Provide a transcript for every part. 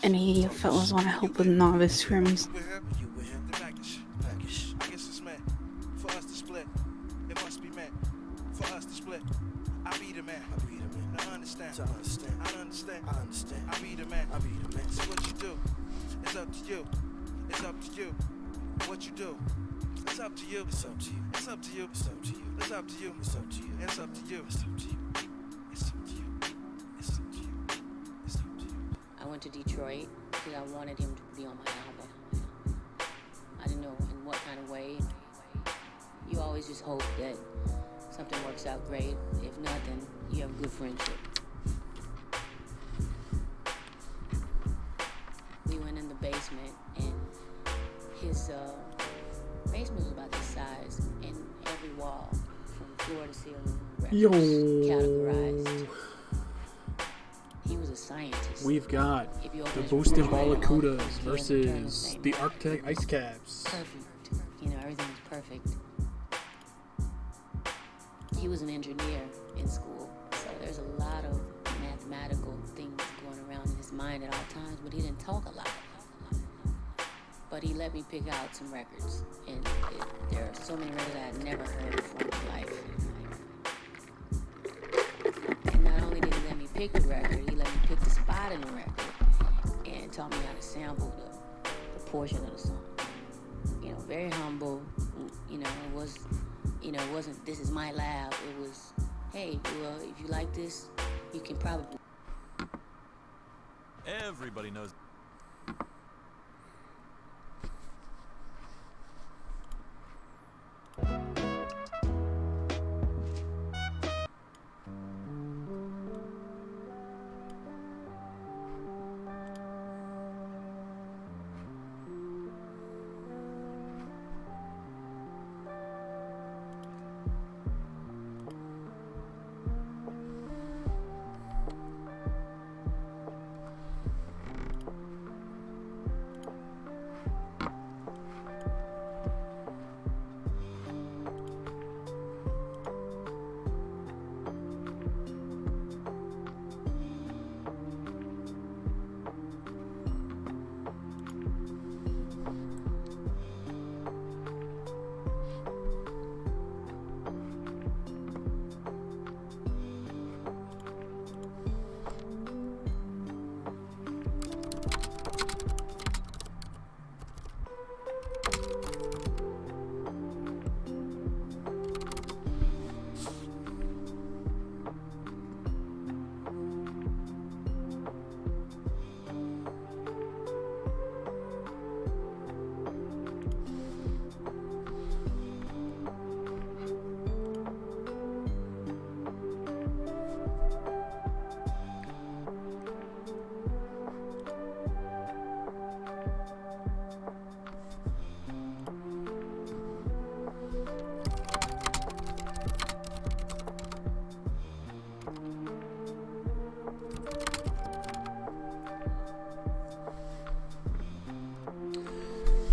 Any of you fellas want to help with novice scrims? I went to Detroit because I wanted him to be on my album. I didn't know in what kind of way. You always just hope that something works out great. If not, then you have a good friendship. We went in the basement, and his basement was about this size, and every wall, from floor to ceiling, records categorized. He was a scientist. We've got the Boosted Barracudas versus the Arctic Ice Caps. Perfect. You know, everything was perfect. He was an engineer in school, so there's a lot of mathematical things going around in his mind at all times, but he didn't talk a lot. But he let me pick out some records, and there are so many records I had never heard before in my life. And not only did he let me pick the record, he let me pick the spot in the record, and taught me how to sample the portion of the song. You know, very humble. You know, it wasn't, this is my lab. It was, hey, well, if you like this, you can probably. Everybody knows.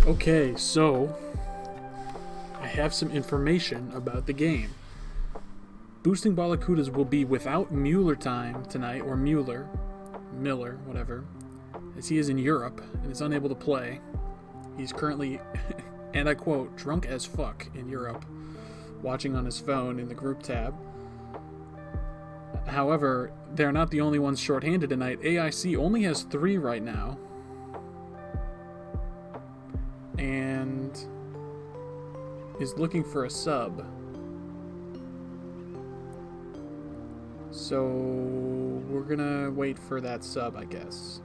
Okay, so I have some information about the game. Boosting Barracudas will be without Mueller time tonight, or Miller, whatever, as he is in Europe and is unable to play. He's currently, and I quote, drunk as fuck in Europe, watching on his phone in the group tab. However, they're not the only ones shorthanded tonight. AAIC only has 3 right now. And is looking for a sub. So we're gonna wait for that sub, I guess.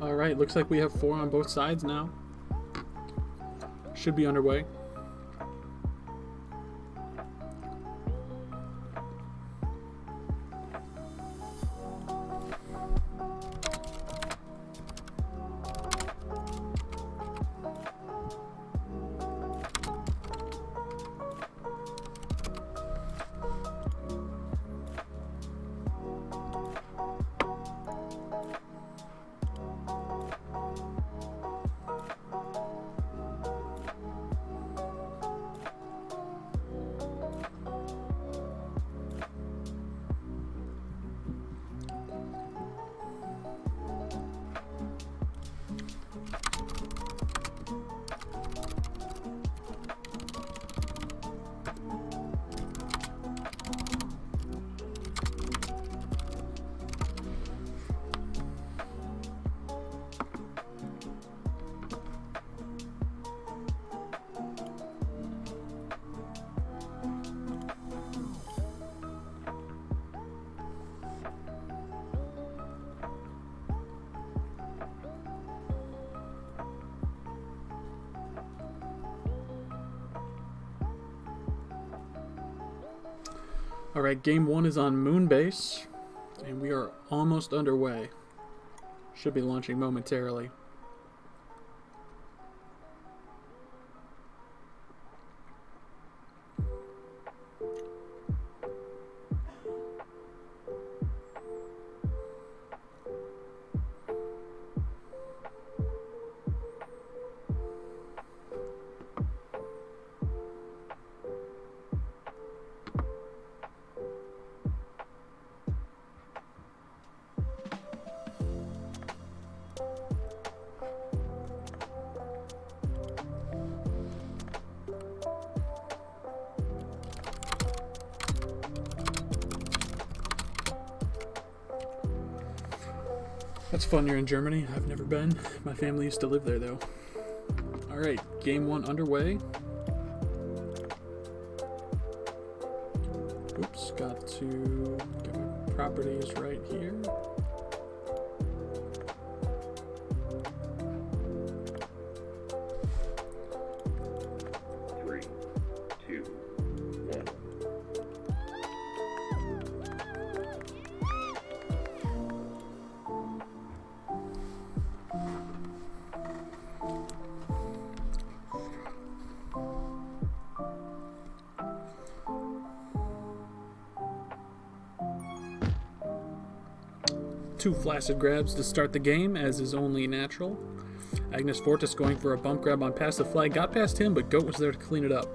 Alright, looks like we have 4 on both sides now. Should be underway. Alright, game 1 is on Moonbase, and we are almost underway. Should be launching momentarily. That's fun, you're in Germany. I've never been. My family used to live there, though. Alright, game 1 underway. Oops, got to get my properties right here. Two flaccid grabs to start the game, as is only natural. Agnes Fortis going for a bump grab on past the flag. Got past him, but Goat was there to clean it up.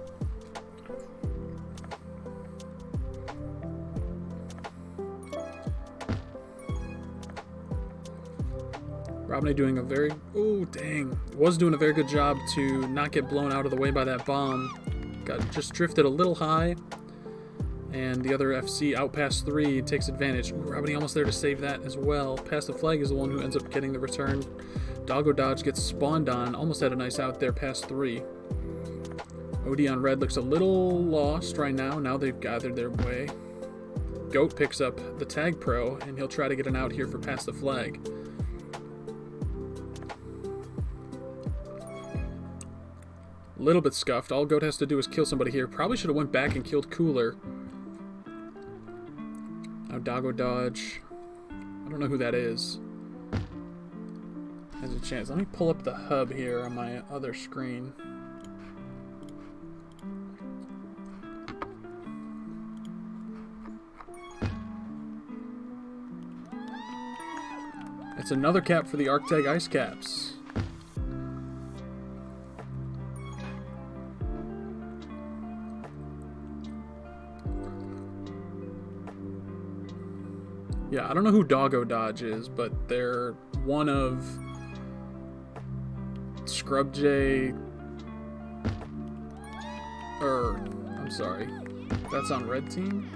Robney doing a very... oh, dang. Was doing a very good job to not get blown out of the way by that bomb. Got just drifted a little high. And the other FC out past 3 takes advantage. Ooh, Robney almost there to save that as well. Past the flag is the one who ends up getting the return. Doggo Dodge gets spawned on. Almost had a nice out there past 3. OD on red looks a little lost right now. Now they've gathered their way. Goat picks up the tag pro, and he'll try to get an out here for past the flag. A little bit scuffed. All Goat has to do is kill somebody here. Probably should have went back and killed Cooler. Now Doggo Dodge. I don't know who that is. Has a chance. Let me pull up the hub here on my other screen. It's another cap for the Arctag Ice Caps. Yeah, I don't know who Doggo Dodge is, but they're one of Scrub J. I'm sorry. That's on red team?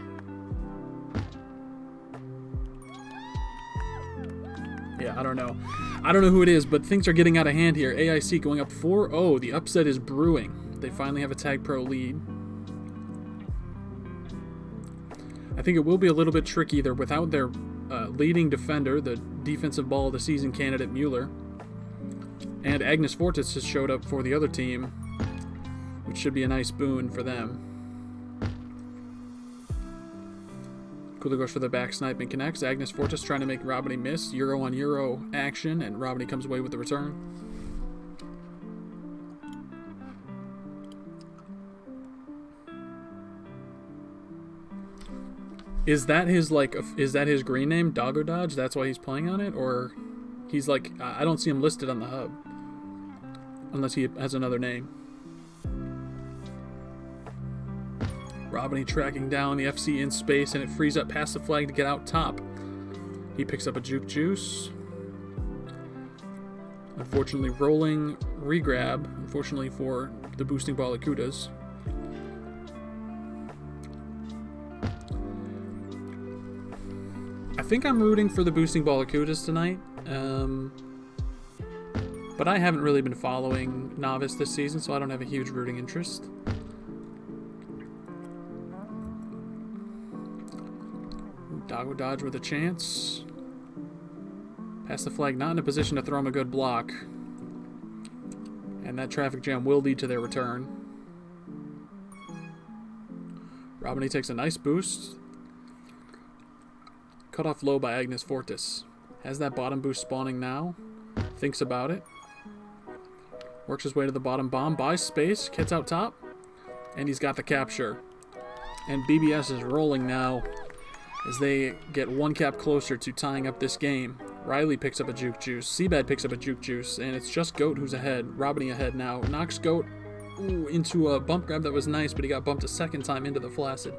Yeah, I don't know. I don't know who it is, but things are getting out of hand here. AAIC going up 4-0. The upset is brewing. They finally have a Tag Pro lead. I think it will be a little bit tricky. They're without their leading defender, the defensive ball of the season candidate Mueller. And Agnes Fortis has showed up for the other team, which should be a nice boon for them. Cooler goes for the back snipe and connects. Agnes Fortis trying to make Robiny miss. Euro on Euro action, and Robiny comes away with the return. Is that his green name, Doggo Dodge? That's why he's playing on it, or he's like, I don't see him listed on the hub, unless he has another name. Robiny tracking down the FC in space, and it frees up past the flag to get out top. He picks up a Juke Juice. Unfortunately, rolling regrab. Unfortunately for the boosting Balakudas. I think I'm rooting for the boosting Balakudas tonight. But I haven't really been following Novice this season, so I don't have a huge rooting interest. Doggo Dodge with a chance. Pass the flag, not in a position to throw him a good block. And that traffic jam will lead to their return. Robiny takes a nice boost. Cut off low by Agnes Fortis. Has that bottom boost spawning now. Thinks about it. Works his way to the bottom bomb. Buys space. Gets out top. And he's got the capture. And BBS is rolling now as they get one cap closer to tying up this game. Riley picks up a Juke Juice. Seabad picks up a Juke Juice. And it's just Goat who's ahead. Robiny ahead now. Knocks Goat into a bump grab that was nice, but he got bumped a second time into the Flaccid.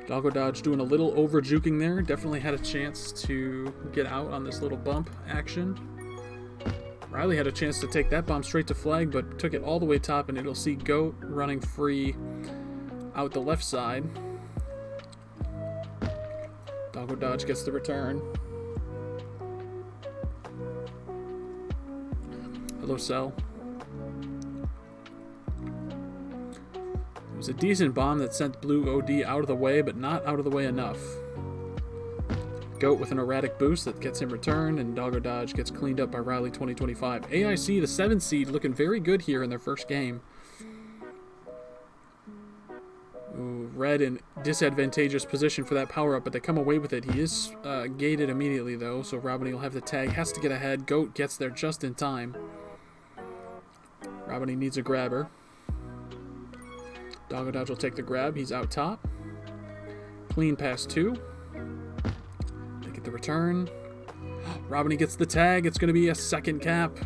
Doggo Dodge doing a little over juking there. Definitely had a chance to get out on this little bump action. Riley had a chance to take that bomb straight to flag, but took it all the way top, and it'll see Goat running free out the left side. Doggo Dodge gets the return. Hello, Cell. It was a decent bomb that sent Blue OD out of the way, but not out of the way enough. Goat with an erratic boost that gets him returned, and Doggo Dodge gets cleaned up by Riley 2025. AIC, the 7 seed, looking very good here in their first game. Ooh, Red in disadvantageous position for that power-up, but they come away with it. He is gated immediately, though, so Robiny will have the tag. Has to get ahead. Goat gets there just in time. Robiny needs a grabber. Doggo Dodge will take the grab. He's out top. Clean pass 2. They get the return. Robiny gets the tag. It's going to be a second cap.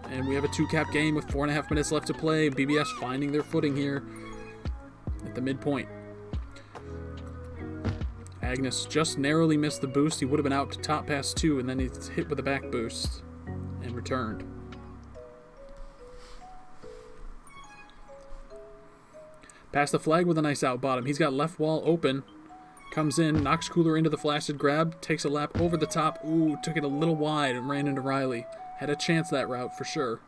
And we have a 2-cap game with 4.5 minutes left to play. BBS finding their footing here at the midpoint. Agnes just narrowly missed the boost. He would have been out to top pass 2, and then he's hit with a back boost and returned. Pass the flag with a nice out bottom. He's got left wall open. Comes in, knocks Cooler into the Flaccid grab, takes a lap over the top. Ooh, took it a little wide and ran into Riley. Had a chance that route for sure.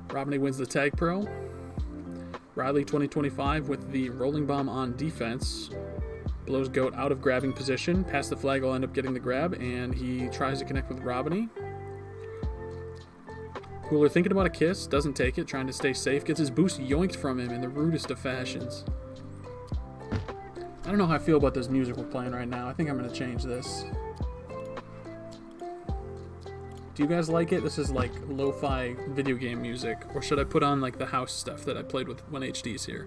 Robiny wins the tag pro. Riley 2025 with the rolling bomb on defense. Blows Goat out of grabbing position. Past the flag will end up getting the grab, and he tries to connect with Robiny. Cooler thinking about a kiss, doesn't take it, trying to stay safe. Gets his boost yoinked from him in the rudest of fashions. I don't know how I feel about this music we're playing right now. I think I'm going to change this. Do you guys like it? This is like lo-fi video game music. Or should I put on like the house stuff that I played with when HD's here?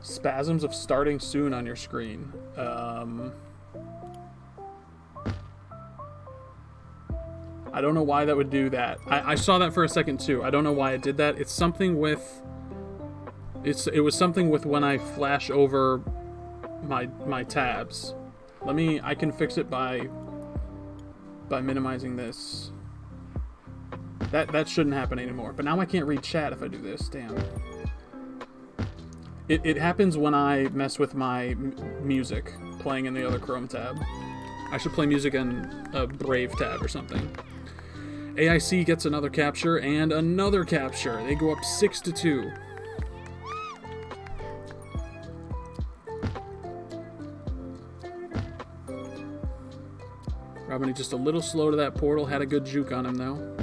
Spasms of starting soon on your screen. I don't know why that would do that. I saw that for a second too. I don't know why it did that. It's something with... It was something with when I flash over my tabs. I can fix it by minimizing this. That shouldn't happen anymore. But now I can't read chat if I do this. Damn. It happens when I mess with my music playing in the other Chrome tab. I should play music in a Brave tab or something. AIC gets another capture and another capture. They go up 6-2. Robin just a little slow to that portal. Had a good juke on him though.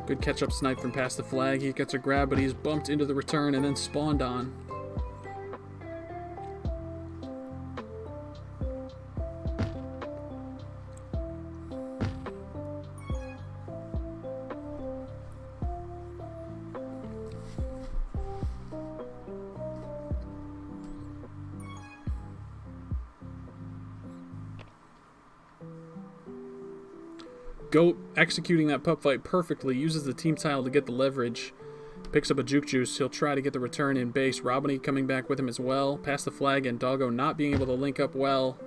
Good catch-up snipe from past the flag. He gets a grab, but he's bumped into the return and then spawned on. Goat executing that pup fight perfectly, uses the team tile to get the leverage, picks up a juke juice. He'll try to get the return in base. Robiny coming back with him as well. Past the flag and Doggo not being able to link up well.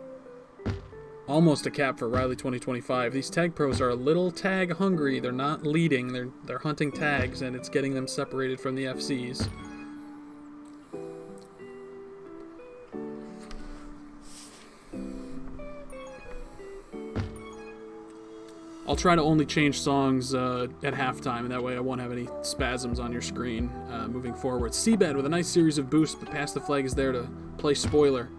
Almost a cap for Riley 2025. These tag pros are a little tag hungry. They're not leading. They're hunting tags, and it's getting them separated from the FCs. I'll try to only change songs at halftime, and that way I won't have any spasms on your screen moving forward. Seabed with a nice series of boosts, but past the flag is there to play spoiler.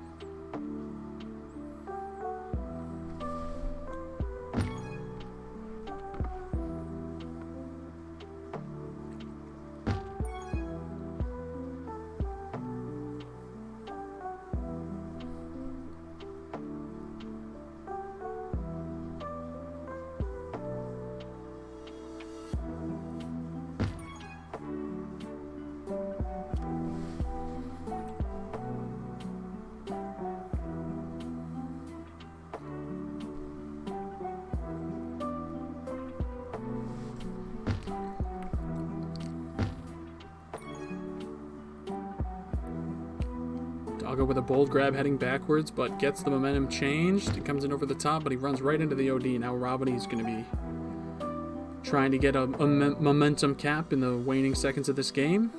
Doggo with a bold grab heading backwards, but gets the momentum changed. He comes in over the top, but he runs right into the OD. Now Robiny's going to be trying to get a momentum cap in the waning seconds of this game.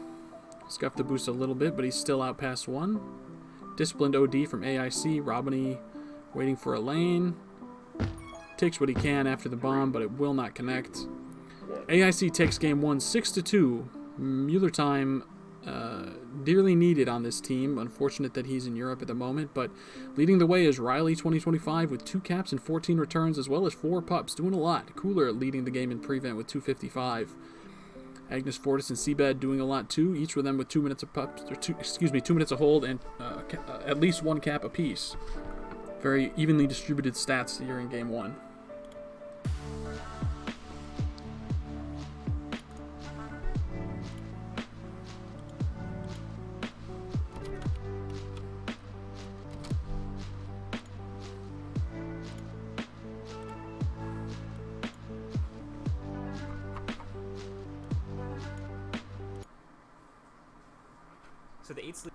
Scuffed the boost a little bit, but he's still out past one. Disciplined OD from AIC. Robiny waiting for a lane. Takes what he can after the bomb, but it will not connect. AIC takes game 1 6-2. Mueller time dearly needed on this team. Unfortunate that he's in Europe at the moment, but leading the way is Riley 2025 with 2 caps and 14 returns, as well as 4 pups, doing a lot. Cooler leading the game in prevent with 255. Agnes Fortis and Seabed doing a lot too, each with them with 2 minutes of pups, or 2 minutes of hold and at least 1 cap apiece. Very evenly distributed stats here in game 1. So the 8 sleep.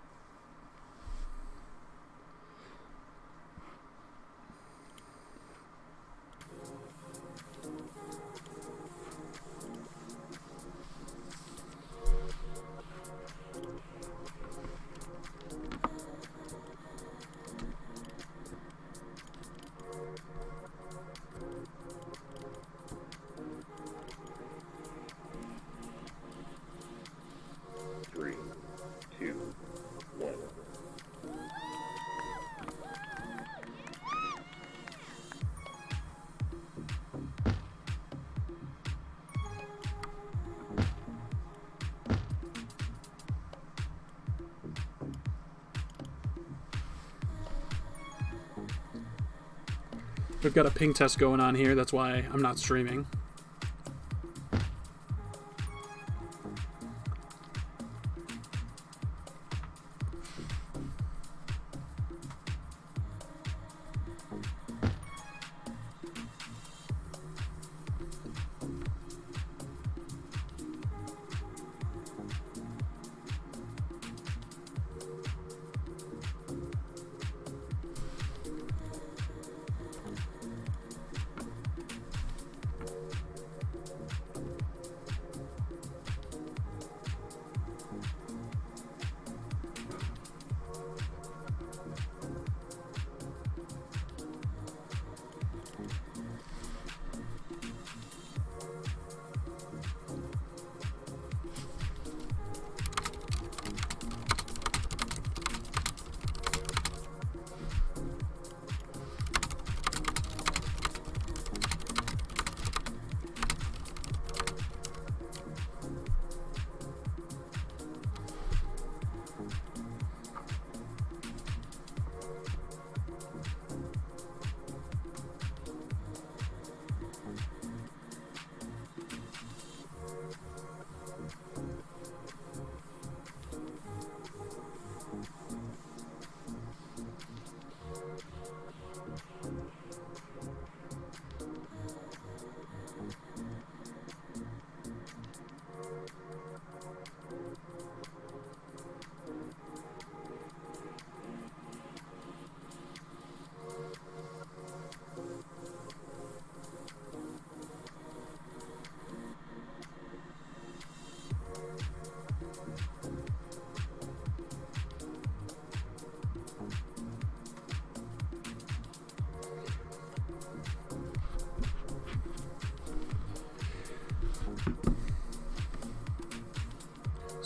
We've got a ping test going on here, that's why I'm not streaming.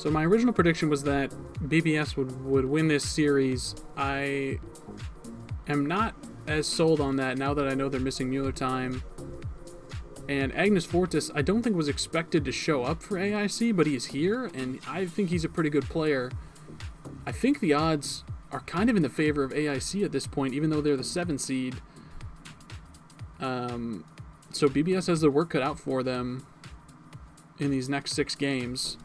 So my original prediction was that BBS would win this series. I am not as sold on that now that I know they're missing Mueller time. And Agnes Fortis, I don't think was expected to show up for AIC, but he's here, and I think he's a pretty good player. I think the odds are kind of in the favor of AIC at this point, even though they're the 7 seed. So BBS has their work cut out for them in these next 6 games.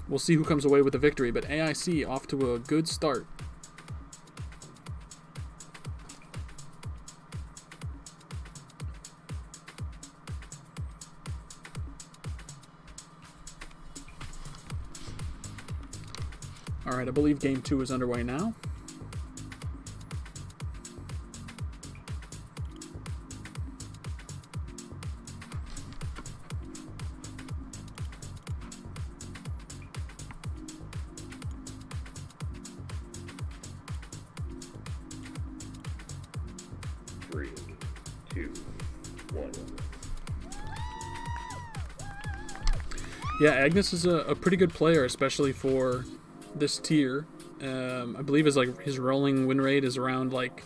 We'll see who comes away with the victory, but AIC off to a good start. All right, I believe game 2 is underway now. Yeah, Agnes is a pretty good player, especially for this tier. I believe his rolling win rate is around like,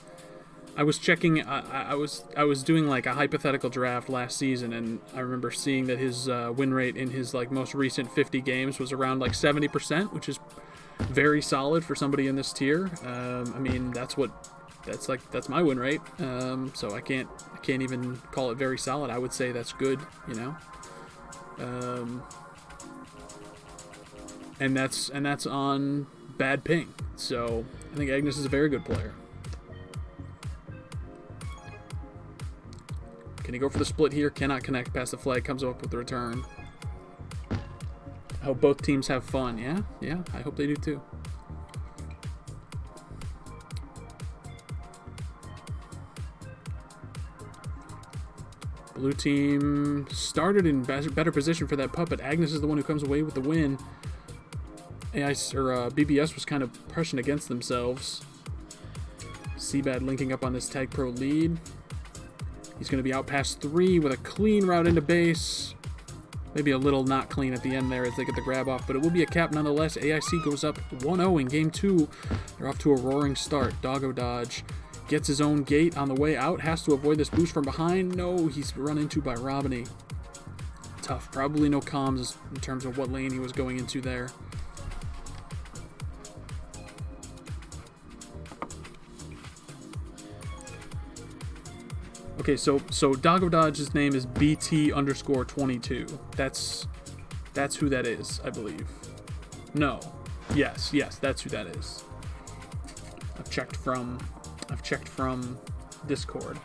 I was checking. I was doing like a hypothetical draft last season, and I remember seeing that his win rate in his like most recent 50 games was around like 70%, which is very solid for somebody in this tier. I mean, that's my win rate. So I can't even call it very solid. I would say that's good, you know. And that's on bad ping. So I think Agnes is a very good player. Can he go for the split here? Cannot connect past the flag. Comes up with the return. I hope both teams have fun. Yeah, I hope they do too. Blue team started in better position for that putt, but Agnes is the one who comes away with the win. BBS was kind of pressing against themselves. Seabad linking up on this Tag Pro lead. He's going to be out past 3 with a clean route into base. Maybe a little not clean at the end there as they get the grab off, but it will be a cap nonetheless. AIC goes up 1-0 in game 2. They're off to a roaring start. Doggo Dodge gets his own gate on the way out. Has to avoid this boost from behind. No, he's run into by Robiny. Tough. Probably no comms in terms of what lane he was going into there. Okay, so Doggo Dodge's name is BT_22. That's who that is, I believe. No. Yes, that's who that is. I've checked from Discord.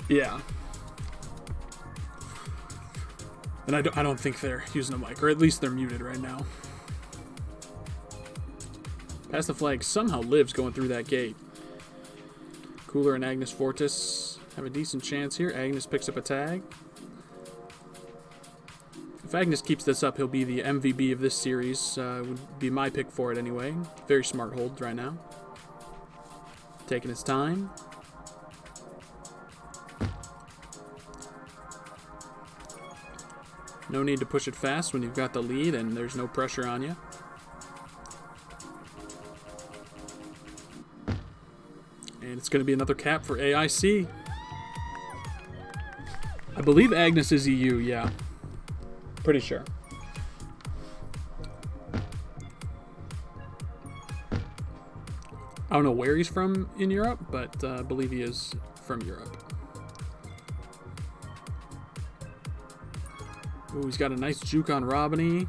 Yeah. And I don't think they're using a mic, or at least they're muted right now. Pass the flag somehow lives going through that gate. Cooler and Agnes Fortis have a decent chance here. Agnes picks up a tag. If Agnes keeps this up, he'll be the MVP of this series. Would be my pick for it anyway. Very smart hold right now. Taking his time. No need to push it fast when you've got the lead and there's no pressure on you. And it's going to be another cap for AIC. I believe Agnes is EU, yeah. Pretty sure. I don't know where he's from in Europe, but I believe he is from Europe. Ooh, he's got a nice juke on Robiny.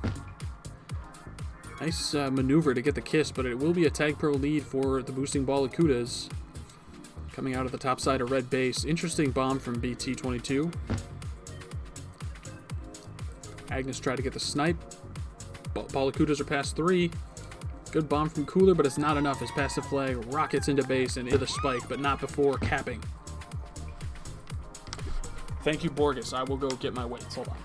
Nice maneuver to get the kiss, but it will be a Tag Pro lead for the Boosting Ballakudas. Coming out of the top side of red base. Interesting bomb from BT22. Agnes tried to get the snipe. Ballakudas are past 3. Good bomb from Cooler, but it's not enough as passive flag rockets into base and into the spike, but not before capping. Thank you, Borges. I will go get my weights. Hold on.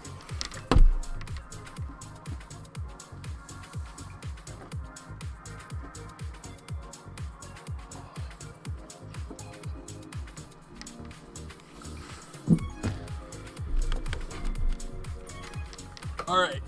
All right.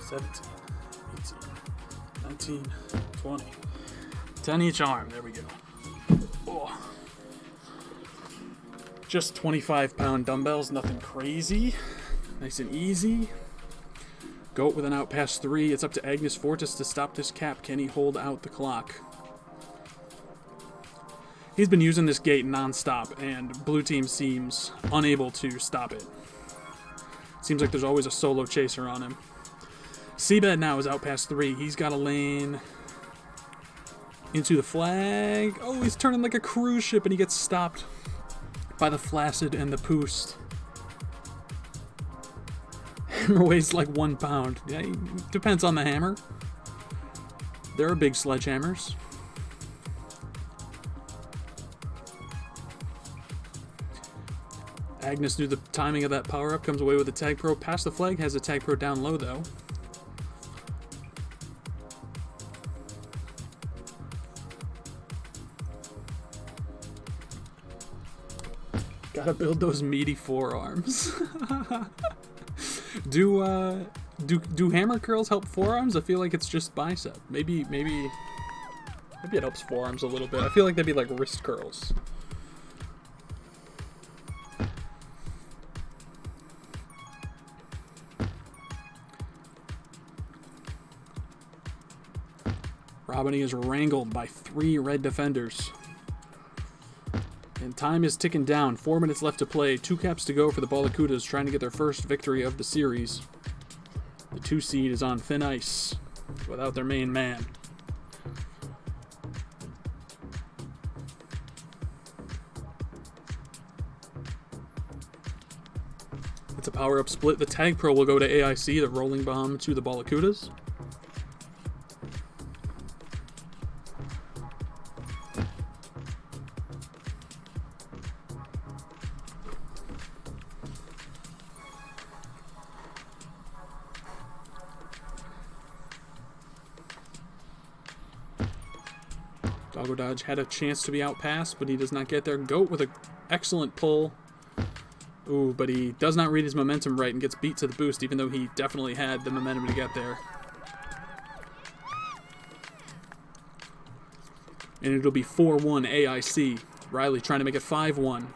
17, 18, 19, 20. 10 each arm. There we go. Oh. Just 25-pound dumbbells. Nothing crazy. Nice and easy. Goat with an out past 3. It's up to Agnes Fortis to stop this cap. Can he hold out the clock? He's been using this gate non-stop, and blue team seems unable to stop it. Seems like there's always a solo chaser on him. Seabed now is out past 3. He's got a lane into the flag. Oh, he's turning like a cruise ship, and he gets stopped by the Flaccid and the Poost. Hammer weighs like 1 pound. Yeah, depends on the hammer. There are big sledgehammers. Agnes knew the timing of that power-up, comes away with a Tag Pro. Past the flag, has a Tag Pro down low, though. Gotta build those meaty forearms. Do hammer curls help forearms? I feel like it's just bicep. Maybe it helps forearms a little bit. I feel like they'd be like wrist curls. Robiny is wrangled by 3 red defenders. And time is ticking down. 4 minutes left to play. 2 caps to go for the Balakudas, trying to get their first victory of the series. The 2 seed is on thin ice without their main man. It's a power-up split. The Tag Pro will go to AIC, the rolling bomb to the Balakudas. Doggo Dodge had a chance to be outpassed, but he does not get there. Goat with an excellent pull. Ooh, but he does not read his momentum right and gets beat to the boost, even though he definitely had the momentum to get there. And it'll be 4-1 AIC. Riley trying to make it 5-1.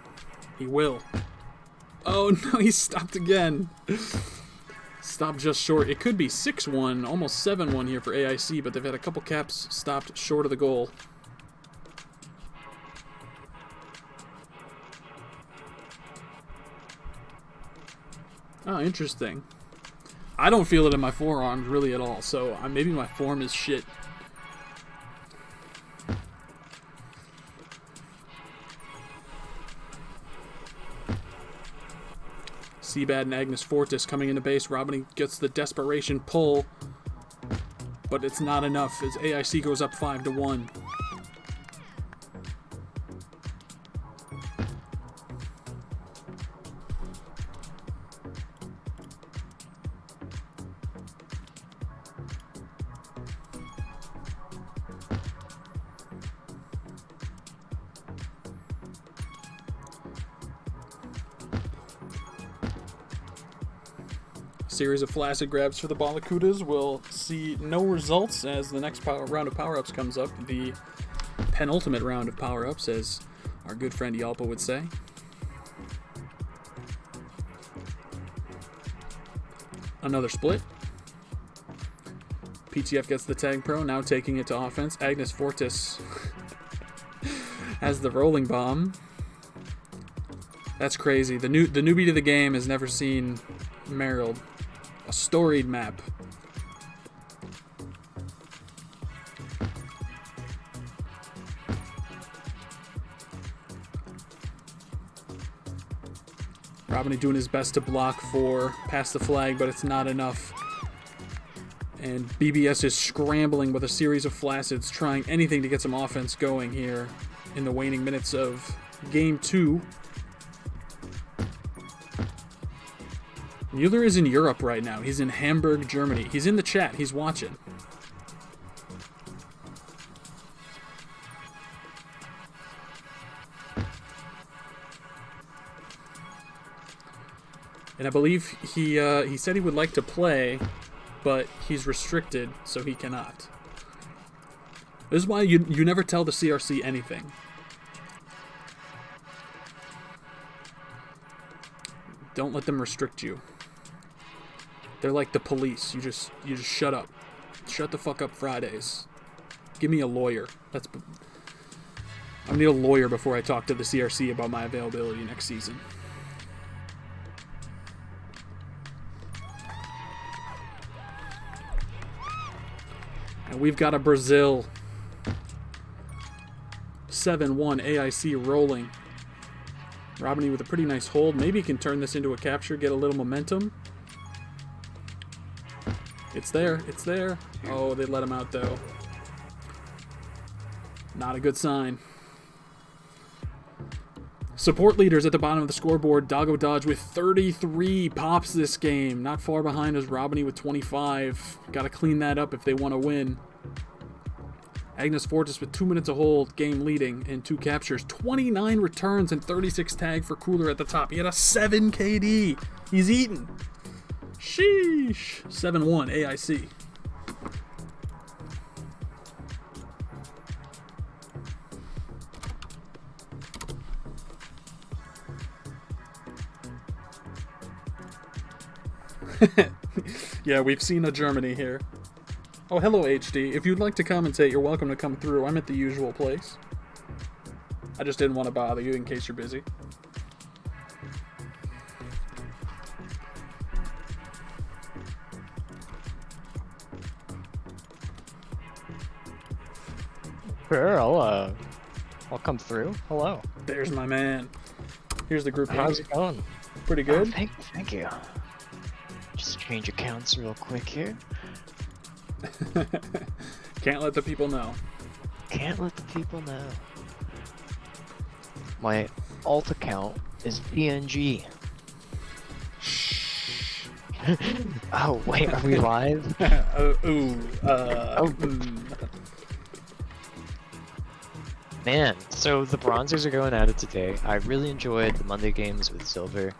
He will. Oh no, he stopped again. Stopped just short. It could be 6-1, almost 7-1 here for AIC, but they've had a couple caps stopped short of the goal. Oh, interesting. I don't feel it in my forearms really at all, so maybe my form is shit. Seabad and Agnes Fortis coming into base. Robiny gets the desperation pull, but it's not enough as AIC goes up 5-1. Series of flaccid grabs for the Balakudas will see no results as the next round of power-ups comes up. The penultimate round of power-ups, as our good friend Yalpa would say. Another split. PTF gets the Tag Pro, now taking it to offense. Agnes Fortis has the rolling bomb. That's crazy. The newbie to the game has never seen Merrill. A storied map. Robiny doing his best to block for past the flag, but it's not enough. And BBS is scrambling with a series of flaccids, trying anything to get some offense going here in the waning minutes of Game 2. Mueller is in Europe right now. He's in Hamburg, Germany. He's in the chat. He's watching. And I believe he said he would like to play, but he's restricted, so he cannot. This is why you never tell the CRC anything. Don't let them restrict you. They're like the police. You just shut up. Shut the fuck up Fridays. Give me a lawyer. I need a lawyer before I talk to the CRC about my availability next season. And we've got a Brazil 7-1 AIC rolling. Robiny with a pretty nice hold. Maybe he can turn this into a capture, get a little momentum. It's there. It's there. Oh, they let him out, though. Not a good sign. Support leaders at the bottom of the scoreboard. Doggo Dodge with 33 pops this game. Not far behind is Robiny with 25. Got to clean that up if they want to win. Agnes Fortis with 2 minutes of hold, game leading in 2 captures. 29 returns and 36 tag for Cooler at the top. He had a 7 KD. He's eating. Sheesh. 7-1 AIC. Yeah, we've seen a Germany here. Oh, hello, HD. If you'd like to commentate, you're welcome to come through. I'm at the usual place. I just didn't want to bother you in case you're busy. Sure, I'll come through. Hello. There's my man. Here's the group. How's it going? Pretty good. Oh, thank you. Just change accounts real quick here. Can't let the people know. Can't let the people know. My alt account is PNG. Oh wait, are we live? Man, so the bronzers are going at it today. I really enjoyed the Monday games with Silver.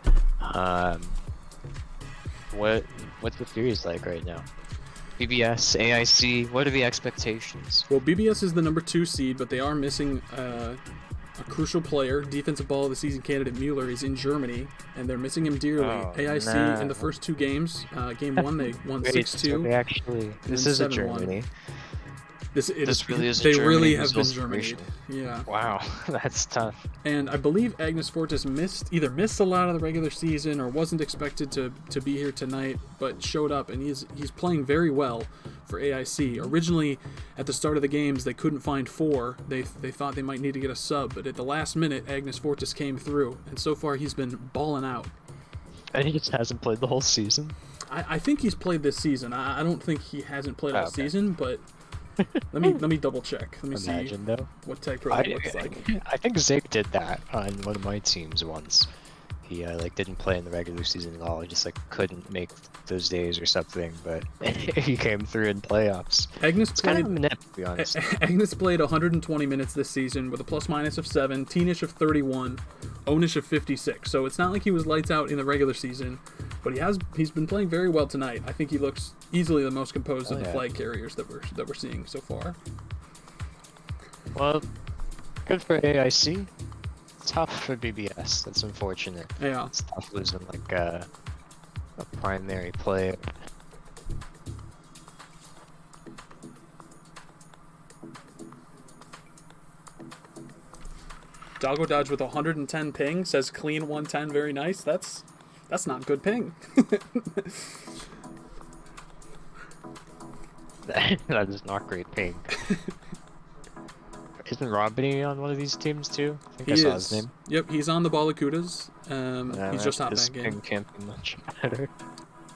What's the series like right now? BBS, AIC, what are the expectations? Well, BBS is the number 2 seed, but they are missing a crucial player. Defensive Ball of the Season candidate Mueller is in Germany, and they're missing him dearly. AIC in the first 2 games, game 1 they won 6-2. So they actually, this is a Germany. This really is. They really have been Germany. Yeah. Wow, that's tough. And I believe Agnes Fortis either missed a lot of the regular season or wasn't expected to be here tonight, but showed up, and he's playing very well for AIC. Originally, at the start of the games, they couldn't find 4. They thought they might need to get a sub, but at the last minute, Agnes Fortis came through, and so far he's been balling out. And he just hasn't played the whole season? I think he's played this season. I don't think he hasn't played all season, but let me double check. Let me see though. What Tag Pro looks like. I think Zig did that on one of my teams once. He didn't play in the regular season at all. He just couldn't make those days or something, but he came through in playoffs. Agnes played, kind of a nip, to be honest. Agnes played 120 minutes this season with a plus-minus of 7, teenish of 31, ownish of 56. So it's not like he was lights out in the regular season, but he's been playing very well tonight. I think he looks easily the most composed of the flag carriers that we're seeing so far. Well, good for AIC. Tough for BBS. That's unfortunate. Yeah. It's tough losing a primary player. Doggo Dodge with 110 ping says clean 110, very nice. That's not good ping. That is not great ping. Isn't Robiny on one of these teams too? I think I saw his name. Yep, he's on the Balakudas. He's just not his that game. Ping can't be much better.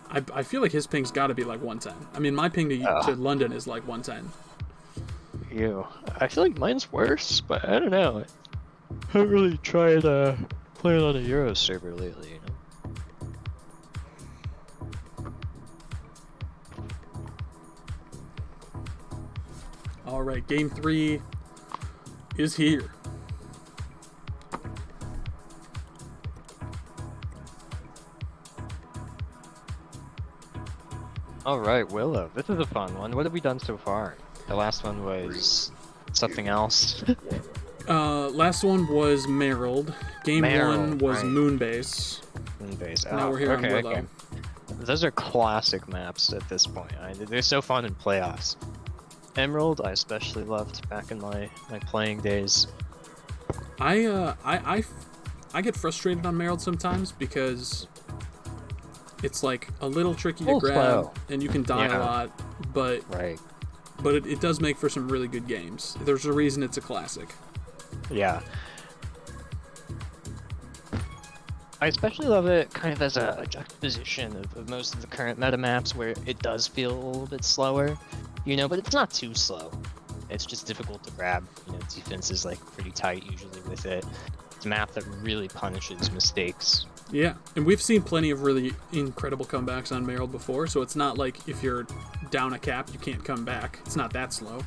I feel like his ping's got to be like 110. I mean, my ping to London is like 110. Ew. I feel like mine's worse, but I don't know. I haven't really tried playing on a Euro server lately, you know? All right, game 3 is here. All right, Willow. This is a fun one. What have we done so far? The last one was something else. Last one was Merrill. Game 1 Merrill, was right. Moonbase. Moonbase. Now we're here on Willow. Okay. Those are classic maps at this point. They're so fun in playoffs. Emerald, I especially loved back in my playing days. I get frustrated on Merrill sometimes because it's like a little tricky to grab slow. and you can die a lot, but Right. it does make for some really good games. There's a reason it's a classic. Yeah. I especially love it kind of as a juxtaposition of most of the current meta maps where it does feel a little bit slower, you know, but it's not too slow. It's just difficult to grab. You know, defense is like pretty tight usually with it. It's a map that really punishes mistakes. Yeah, and we've seen plenty of really incredible comebacks on Merrill before, so it's not like if you're down a cap, you can't come back. It's not that slow.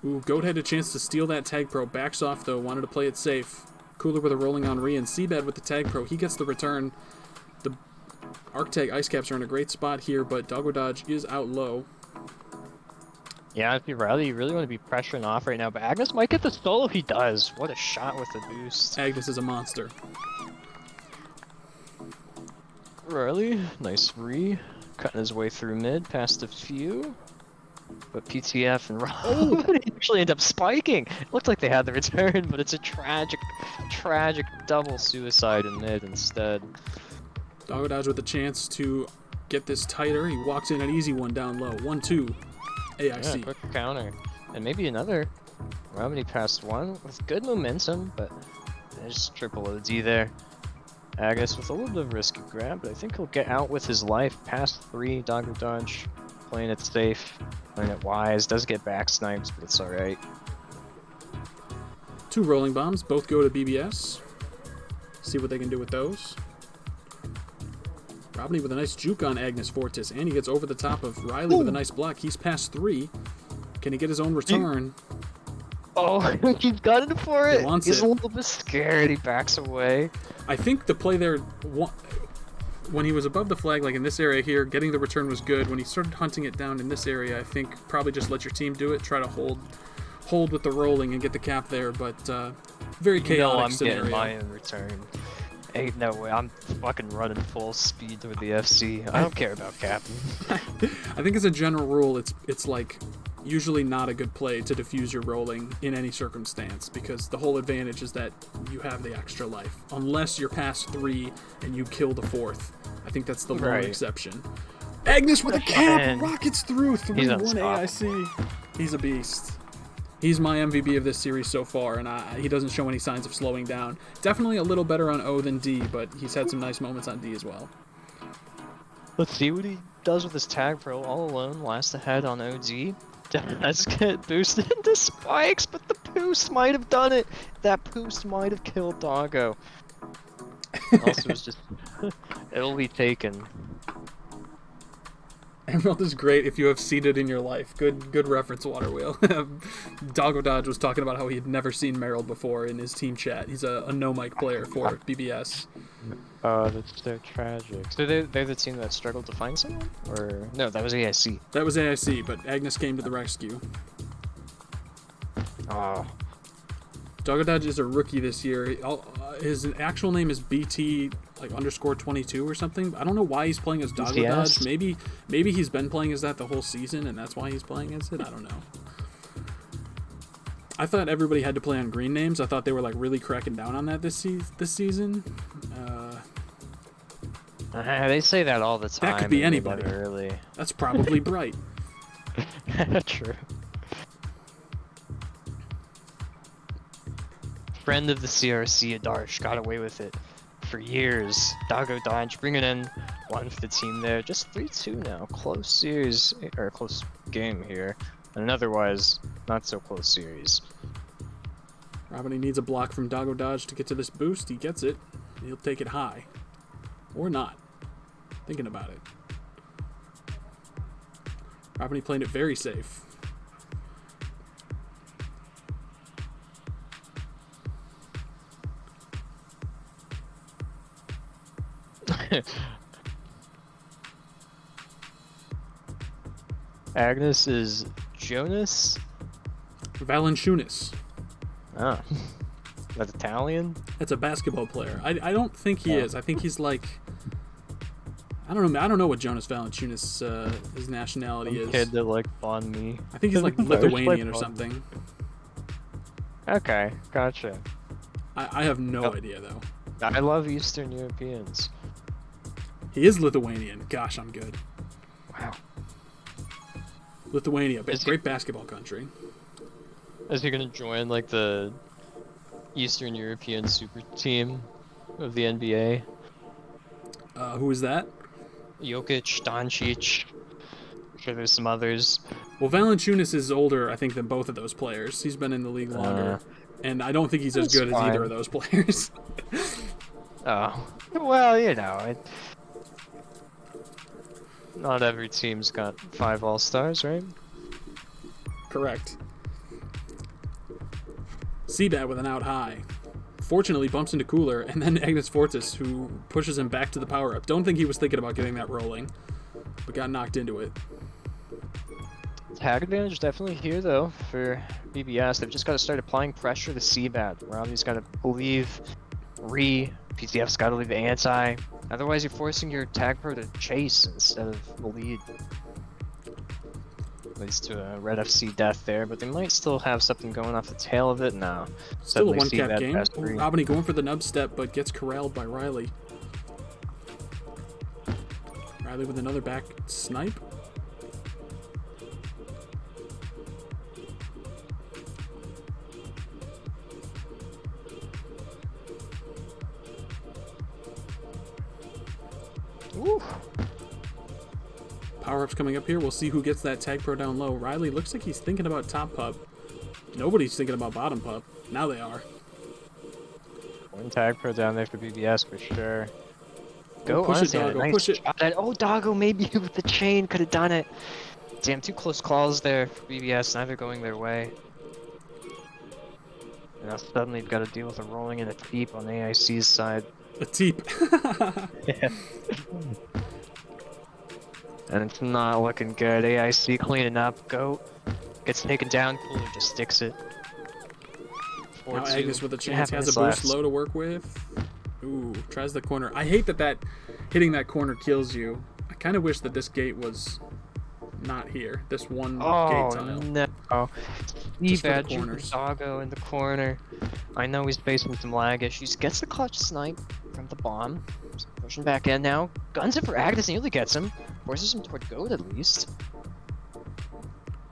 Ooh, Goat had a chance to steal that Tag Pro. Backs off, though. Wanted to play it safe. Cooler with a rolling on Re, and Seabed with the Tag Pro. He gets the return. The Arctag Ice Caps are in a great spot here, but Doggo Dodge is out low. Yeah, if you're Riley, you really want to be pressuring off right now, but Agnes might get the solo. He does. What a shot with the boost. Agnes is a monster. Riley, nice Re. Cutting his way through mid, past a few. But PTF and Rob actually end up spiking. It looked like they had the return, but it's a tragic double suicide in mid instead. Doggo Dodge with a chance to get this tighter. He walks in an easy one down low. 1-2. AIC. Yeah, quick counter. And maybe another. Romney passed one with good momentum, but there's triple OD there. Agus with a little bit of risky grab, but I think he'll get out with his life. Past 3, Doggo Dodge. Playing it safe, playing it wise. Does get back snipes, but it's alright. 2 rolling bombs. Both go to BBS. See what they can do with those. Robney with a nice juke on Agnes Fortis, and he gets over the top of Riley with a nice block. He's past 3. Can he get his own return? Oh, he's gunning for it. He's it. a little bit scared. He backs away. I think the play there, when he was above the flag, like in this area here, getting the return was good. When he started hunting it down in this area, I think probably just let your team do it. Try to hold with the rolling and get the cap there, but very chaotic scenario. Getting my own return. Ain't no way. I'm fucking running full speed with the FC. I don't care about capping. I think as a general rule, it's like usually not a good play to defuse your rolling in any circumstance, because the whole advantage is that you have the extra life. Unless you're past 3 and you kill the 4th. I think that's the lone exception. Agnes with a cap! Rockets through! 3-1 AIC. He's a beast. He's my MVP of this series so far, and he doesn't show any signs of slowing down. Definitely a little better on O than D, but he's had some nice moments on D as well. Let's see what he does with his Tag Pro all alone. Last ahead on OD. Does get boosted into spikes, but the boost might have done it. That boost might have killed Doggo. Also, it's just it'll be taken. Emerald is great if you have seeded in your life. Good reference, Waterwheel. Doggo Dodge was talking about how he had never seen Merrill before in his team chat. He's a no mic player for BBS. Oh, that's so tragic. So they're the team that struggled to find someone? Or no, that was AIC. That was AIC, but Agnes came to the rescue. Oh. Doggo Dodge is a rookie this year. His actual name is BT _ 22 or something. I don't know why he's playing as Doggo Dodge. Maybe he's been playing as that the whole season, and that's why he's playing as it. I don't know. I thought everybody had to play on green names. I thought they were like really cracking down on that this season. They say that all the time. That could be anybody. Really. That's probably Bright. True. Friend of the CRC, Adarsh, got away with it for years. Doggo Dodge bringing in one for the team there. Just 3-2 now. Close series, or close game here. And an otherwise not so close series. Robin needs a block from Doggo Dodge to get to this boost. He gets it. He'll take it high. Or not. Thinking about it. Robiny playing it very safe. Agnes is Jonas? Valanciunas. Ah. That's Italian? That's a basketball player. I don't think he is. I think he's like... I don't know what Jonas Valanciunas' his nationality is. Kid that like on me. I think he's like Lithuanian or something. Okay, gotcha. I have no idea though. I love Eastern Europeans. He is Lithuanian. Gosh, I'm good. Wow. Lithuania, but great basketball country. Is he gonna join like the Eastern European super team of the NBA? Who is that? Jokic, Doncic. I'm sure there's some others. Well, Valanciunas is older, I think, than both of those players. He's been in the league longer, and I don't think he's as good as either of those players. Oh, well, you know, not every team's got 5 All-Stars, right? Correct. Seabat with an out high. Fortunately, bumps into Cooler, and then Agnes Fortis, who pushes him back to the power-up. Don't think he was thinking about getting that rolling, but got knocked into it. Tag advantage definitely here, though, for BBS. They've just got to start applying pressure to Seabat. Robbie's got to believe PCF's got to leave anti. Otherwise, you're forcing your tag pro to chase instead of the lead. Leads to a Red FC death there, but they might still have something going off the tail of it. No. Still a Suddenly one-cap game. Seabat Robiny going for the nub step, but gets corralled by Riley. Riley with another back snipe. Ooh. Power-ups coming up here. We'll see who gets that tag pro down low. Riley looks like he's thinking about top pup. Nobody's thinking about bottom pup. Now they are. One tag pro down there for BBS for sure. Go push honestly, it, Doggo. nice Push it. shot. Oh, Doggo maybe with the chain could have done it. Damn, 2 close calls there for BBS, neither going their way. And now suddenly you've got to deal with a rolling and a teep on AIC's side. A teep. Yeah. And it's not looking good. AIC cleaning up. Goat gets taken down. Cooler just sticks it. Now 4-2. Agnes with a chance. Has a Happiness boost left. low to work with. Ooh, tries the corner. I hate that hitting that corner kills you. I kind of wish that this gate was not here. This one gate tile. No. Just for the Bad corners. Doggo in the corner. I know he's facing some lag issues. Gets the clutch snipe from the bomb. Pushing back in now. Guns it for Agnes. Nearly gets him. Forces him toward goat at least.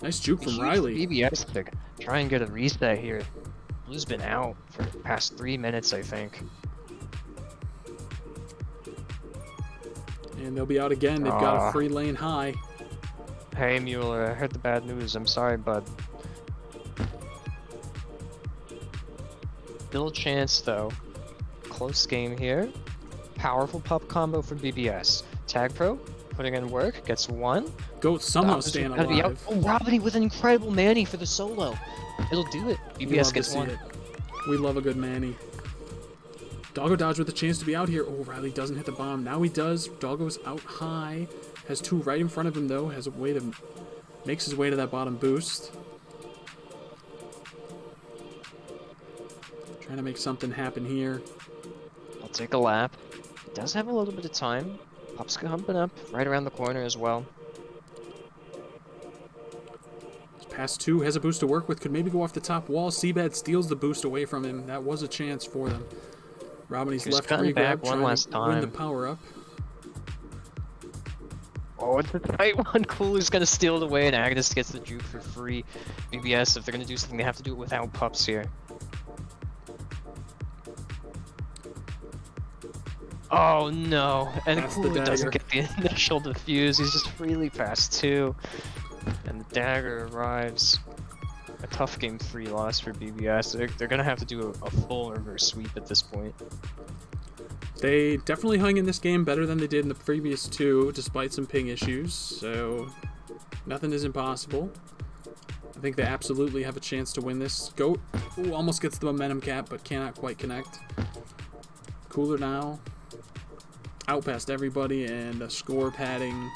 Nice juke from Huge Riley. BBS to try and get a reset here. Blue's been out for the past 3 minutes, I think. And they'll be out again. They've got a free lane high. Hey Mueller, I heard the bad news. I'm sorry, bud. Still a chance though. Close game here. Powerful pup combo for BBS. Tag Pro putting in work, gets 1. Goat somehow Doggo's staying gotta be out. alive. Oh, Robiny with an incredible Manny for the solo. It'll do it. We BBS love to gets see 1. it. We love a good Manny. Doggo dodge with a chance to be out here. Oh, Riley doesn't hit the bomb. Now he does. Doggo's out high. Has 2 right in front of him, though. Has a way to... Makes his way to that bottom boost. Trying to make something happen here. I'll take a lap. He does have a little bit of time. Pup's humping up right around the corner as well. Pass 2 has a boost to work with. Could maybe go off the top wall. Seabad steals the boost away from him. That was a chance for them. Robiny's He's left cutting free grab, back one trying last to win the time. power up. Oh, it's a tight one. Cooler's gonna steal it away, and Agnes gets the juke for free. BBS, if they're gonna do something, they have to do it without pups here. Oh no, and That's the Cooler doesn't dagger. get the initial defuse. He's just freely past 2, and the dagger arrives. A tough game 3 loss for BBS. They're gonna have to do a full reverse sweep at this point. They definitely hung in this game better than they did in the previous 2, despite some ping issues. So Nothing is impossible. I think they absolutely have a chance to win this. Goat, ooh, almost gets the momentum cap, but cannot quite connect. Cooler now. Out past everybody, and a score padding,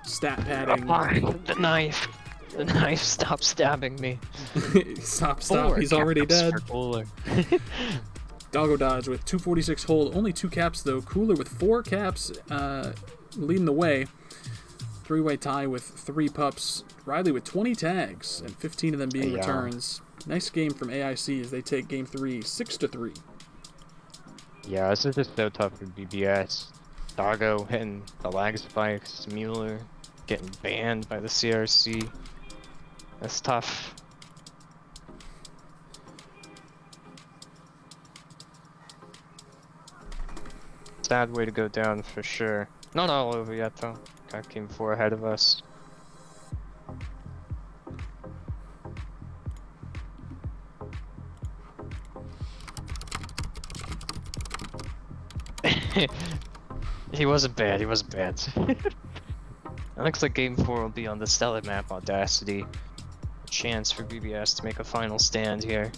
stat padding. The knife. The knife, stop stabbing me. Stop. 4 He's already caps dead. for Cooler. Doggo Dodge with 246 hold. Only 2 caps, though. Cooler with 4 caps, leading the way. 3-way tie with 3 pups. Riley with 20 tags, and 15 of them being returns. Nice game from AIC as they take game 3, 6-3. Yeah, this is just so tough for BBS. Doggo hitting the lag spikes, Mueller getting banned by the CRC. That's tough. Sad way to go down for sure. Not all over yet though. Got game 4 ahead of us. He wasn't bad, he wasn't bad. It looks like game 4 will be on the stellar map Audacity. A chance for BBS to make a final stand here.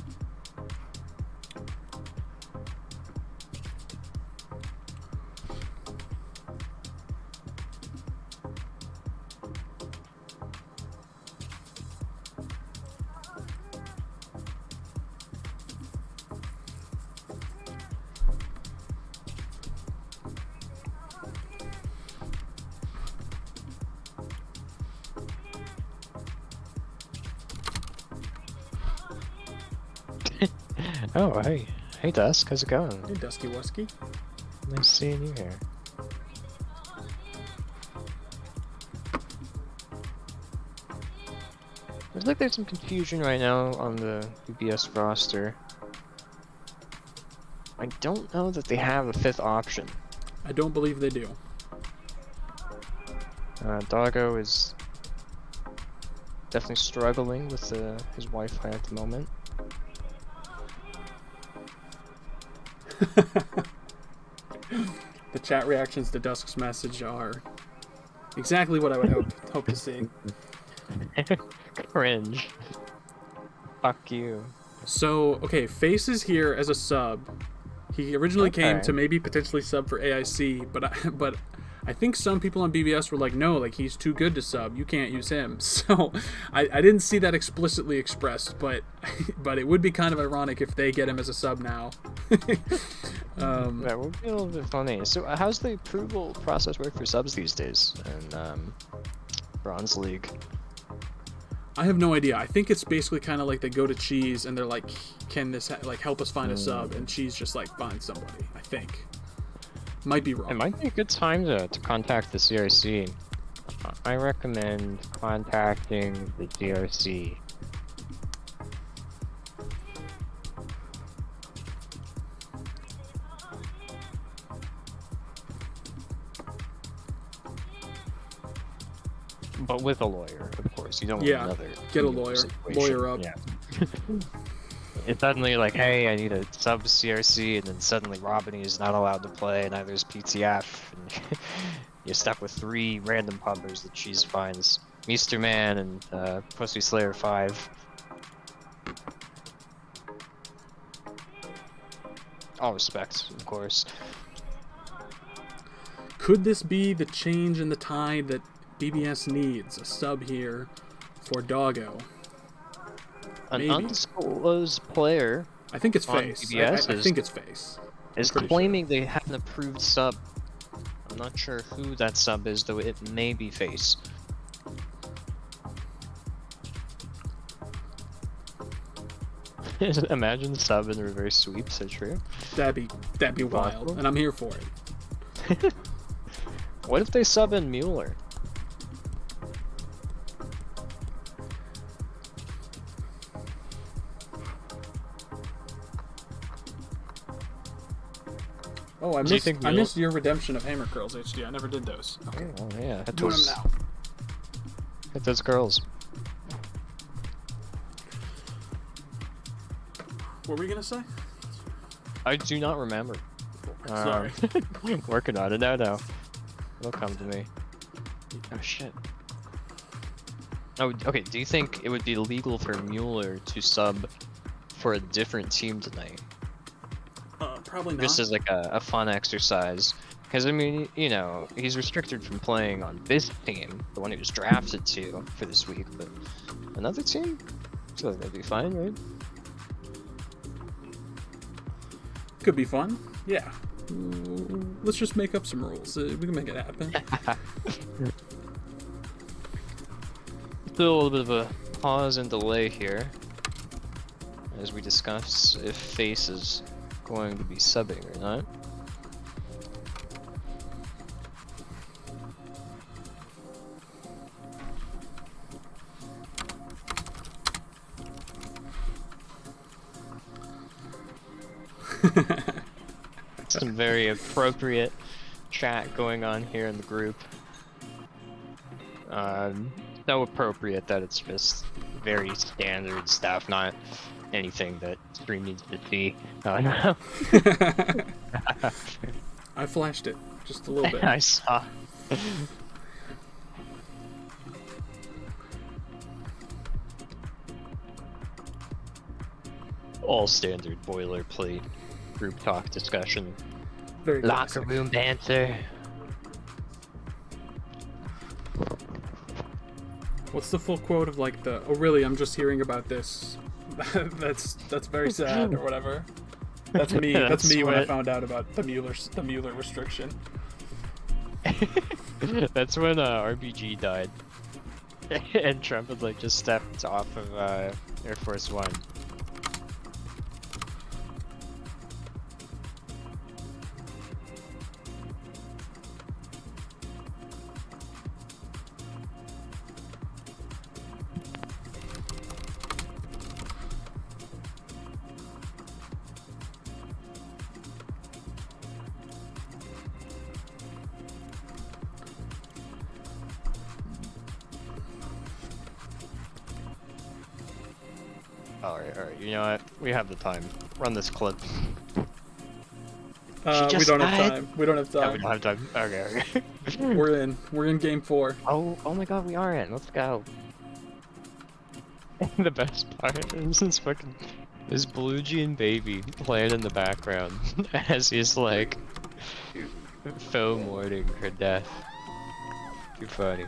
Oh, hey. Hey, Dusk. How's it going? Hey, Dusky Wusky. Nice seeing you here. Looks like there's some confusion right now on the BBS roster. I don't know that they have a 5th option. I don't believe they do. Doggo is definitely struggling with his Wi-Fi at the moment. The chat reactions to Dusk's message are exactly what I would hope to see. Cringe. Fuck you. So, okay, Face is here as a sub. He originally came to maybe potentially sub for AIC, but I think some people on BBS were like, no, like he's too good to sub. You can't use him. So I didn't see that explicitly expressed, but it would be kind of ironic if they get him as a sub now. That would be a little bit funny. So how's the approval process work for subs these days in Bronze League? I have no idea. I think it's basically kind of like they go to Cheese and they're like, can this help us find a sub? And Cheese just like finds somebody, I think. Might be wrong. It might be a good time to contact the CRC. I recommend contacting the CRC. But with a lawyer, of course. You don't want another. Get a lawyer. Situation. Lawyer up. Yeah. It's suddenly like, hey, I need a sub CRC, and then suddenly Robiny is not allowed to play, and neither is PTF, and you're stuck with 3 random pubbers that Cheese finds. Meester Man and Pussy Slayer 5. All respect, of course. Could this be the change in the tide that BBS needs? A sub here for Doggo. An undisclosed player. I think it's on Face. BBS I think it's Face. Is claiming they have an approved sub. I'm not sure who that sub is, though it may be Face. Imagine sub in reverse sweep, so true. That'd be wild, and I'm here for it. What if they sub in Mueller? Oh, I missed your redemption of Hammer Curls HD. I never did those. Okay. Oh yeah, hit Doing those, them now. hit those girls. What were you gonna say? I do not remember. Sorry. Working on it. No. It'll come to me. Oh shit. Oh, okay. Do you think it would be legal for Mueller to sub for a different team tonight? Probably not. Just as like a fun exercise. Because, I mean, you know, he's restricted from playing on this team, the one he was drafted to for this week, but another team? So that'd be fine, right? Could be fun. Yeah. Let's just make up some rules. We can make it happen. Still a little bit of a pause and delay here as we discuss if Face is going to be subbing or not. Some very appropriate chat going on here in the group. So appropriate that it's just very standard stuff, not anything that stream needs to see. No. I flashed it just a little bit. I saw. All standard boilerplate group talk discussion. Very Locker classic. room banter. What's the full quote of like the? Oh, really? I'm just hearing about this. that's very sad or whatever. That's me. That's me when I found out about the Mueller restriction. That's when RBG died, and Trump had like just stepped off of Air Force One. Alright, you know what? We have the time. Run this clip. We don't have time. We don't have Yeah, time. we don't have time. Okay. We're in game 4. Oh my god, we are in. Let's go. The best part is this Blue Jean baby playing in the background as he's like faux mourning her death. Too funny.